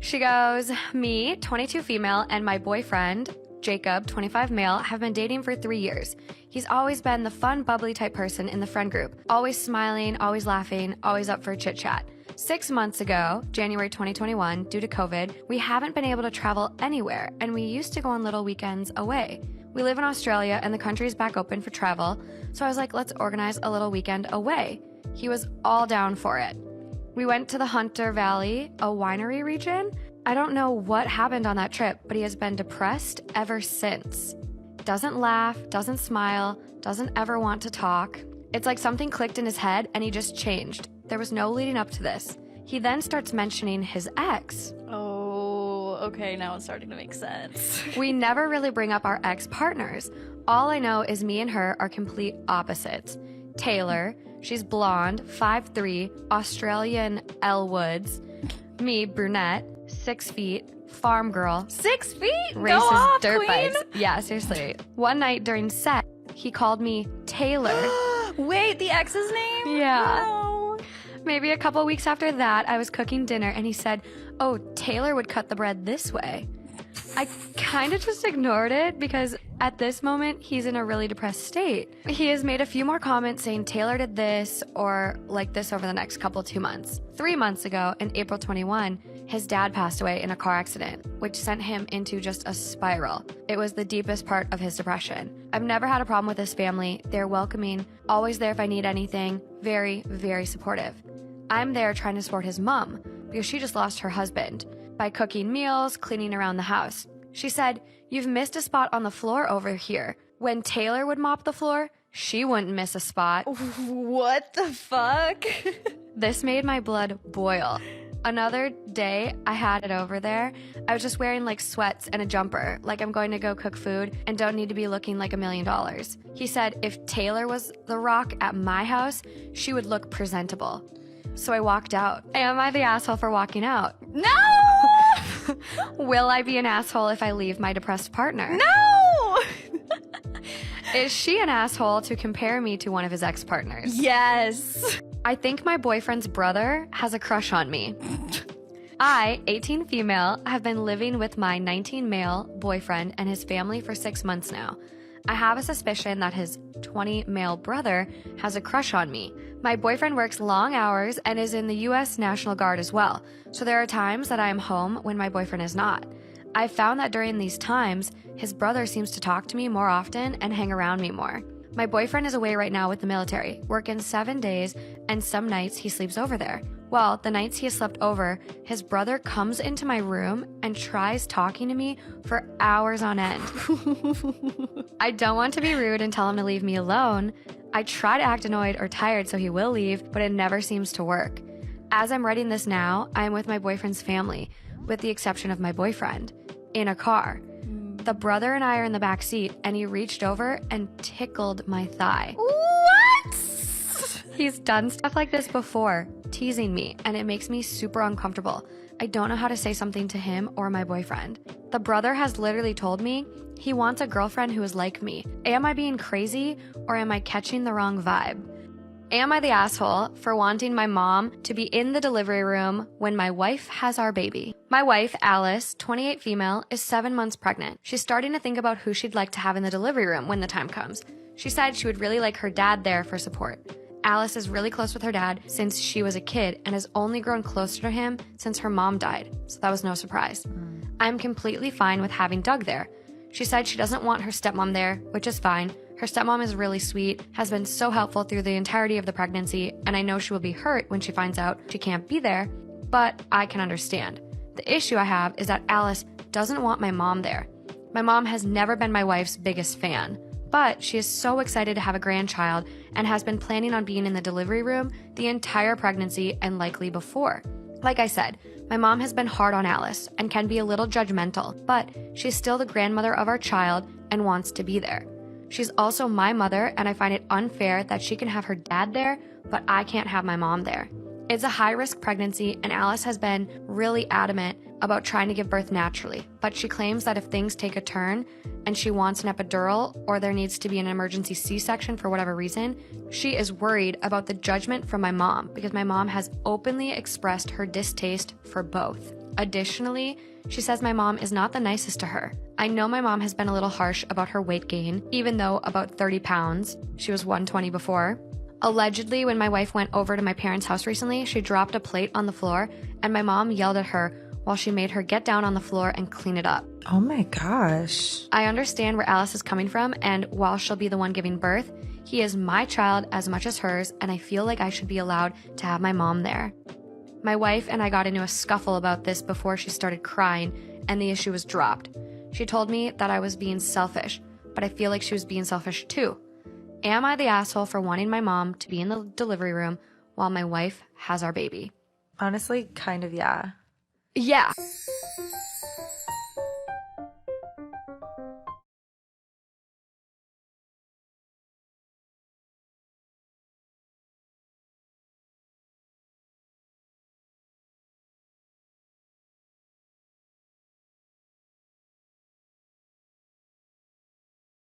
She goes, me, 22 female, and my boyfriend, Jacob, 25 male, have been dating for 3 years. He's always been the fun, bubbly type person in the friend group. Always smiling, always laughing, always up for a chit chat. 6 months ago, January 2021, due to COVID, we haven't been able to travel anywhere, and we used to go on little weekends away. We live in Australia and the country's back open for travel, so I was like, let's organize a little weekend away. He was all down for it. We went to the Hunter Valley, a winery region. I don't know what happened on that trip, but he has been depressed ever since. Doesn't laugh, doesn't smile, doesn't ever want to talk. It's like something clicked in his head and he just changed. There was no leading up to this. He then starts mentioning his ex. Oh, okay, now it's starting to make sense. We never really bring up our ex-partners. All I know is me and her are complete opposites. Taylor, she's blonde, 5'3", Australian Elle Woods. Me, brunette, 6 feet, farm girl. 6 feet? Races Go off, dirt queen. bikes. Yeah, seriously. One night during sex, he called me Taylor. Wait, the ex's name? Yeah. No. Maybe a couple weeks after that, I was cooking dinner and he said, oh, Taylor would cut the bread this way. I kind of just ignored it because at this moment, he's in a really depressed state. He has made a few more comments saying Taylor did this or like this over the next 2 months. 3 months ago, in April 21, his dad passed away in a car accident, which sent him into just a spiral. It was the deepest part of his depression. I've never had a problem with his family. They're welcoming, always there if I need anything, very, very supportive. I'm there trying to support his mom because she just lost her husband by cooking meals, cleaning around the house. She said, you've missed a spot on the floor over here. When Taylor would mop the floor, she wouldn't miss a spot. What the fuck? This made my blood boil. Another day I had it over there, I was just wearing like sweats and a jumper, like I'm going to go cook food and don't need to be looking like $1 million. He said if Taylor was the rock at my house, she would look presentable. So I walked out. Am I the asshole for walking out? No! Will I be an asshole if I leave my depressed partner? No! Is she an asshole to compare me to one of his ex-partners? Yes. I think my boyfriend's brother has a crush on me. I, 18 female, have been living with my 19 male boyfriend and his family for 6 months now. I have a suspicion that his 20 male brother has a crush on me. My boyfriend works long hours and is in the U.S. National Guard as well, so there are times that I am home when my boyfriend is not. I've found that during these times, his brother seems to talk to me more often and hang around me more. My boyfriend is away right now with the military, working 7 days, and some nights he sleeps over there. Well, the nights he has slept over, his brother comes into my room and tries talking to me for hours on end. I don't want to be rude and tell him to leave me alone. I try to act annoyed or tired so he will leave, but it never seems to work. As I'm writing this now, I am with my boyfriend's family, with the exception of my boyfriend, in a car. The brother and I are in the back seat, and he reached over and tickled my thigh. What? He's done stuff like this before, teasing me, and it makes me super uncomfortable. I don't know how to say something to him or my boyfriend. The brother has literally told me he wants a girlfriend who is like me. Am I being crazy or am I catching the wrong vibe? Am I the asshole for wanting my mom to be in the delivery room when my wife has our baby? My wife, Alice, 28 female, is 7 months pregnant. She's starting to think about who she'd like to have in the delivery room when the time comes. She said she would really like her dad there for support. Alice is really close with her dad since she was a kid and has only grown closer to him since her mom died, so that was no surprise. I'm completely fine with having Doug there. She said she doesn't want her stepmom there, which is fine. Her stepmom is really sweet, has been so helpful through the entirety of the pregnancy, and I know she will be hurt when she finds out she can't be there, but I can understand. The issue I have is that Alice doesn't want my mom there. My mom has never been my wife's biggest fan, but she is so excited to have a grandchild and has been planning on being in the delivery room the entire pregnancy and likely before. Like I said, my mom has been hard on Alice and can be a little judgmental, but she's still the grandmother of our child and wants to be there. She's also my mother, and I find it unfair that she can have her dad there, but I can't have my mom there. It's a high-risk pregnancy, and Alice has been really adamant about trying to give birth naturally, but she claims that if things take a turn and she wants an epidural or there needs to be an emergency C-section for whatever reason, she is worried about the judgment from my mom because my mom has openly expressed her distaste for both. Additionally, she says my mom is not the nicest to her. I know my mom has been a little harsh about her weight gain, even though about 30 pounds. She was 120 before. Allegedly, when my wife went over to my parents' house recently, she dropped a plate on the floor and my mom yelled at her while she made her get down on the floor and clean it up. Oh my gosh. I understand where Alice is coming from, and while she'll be the one giving birth, he is my child as much as hers, and I feel like I should be allowed to have my mom there. My wife and I got into a scuffle about this before she started crying, and the issue was dropped. She told me that I was being selfish, but I feel like she was being selfish too. Am I the asshole for wanting my mom to be in the delivery room while my wife has our baby? Honestly, kind of, yeah. Yeah.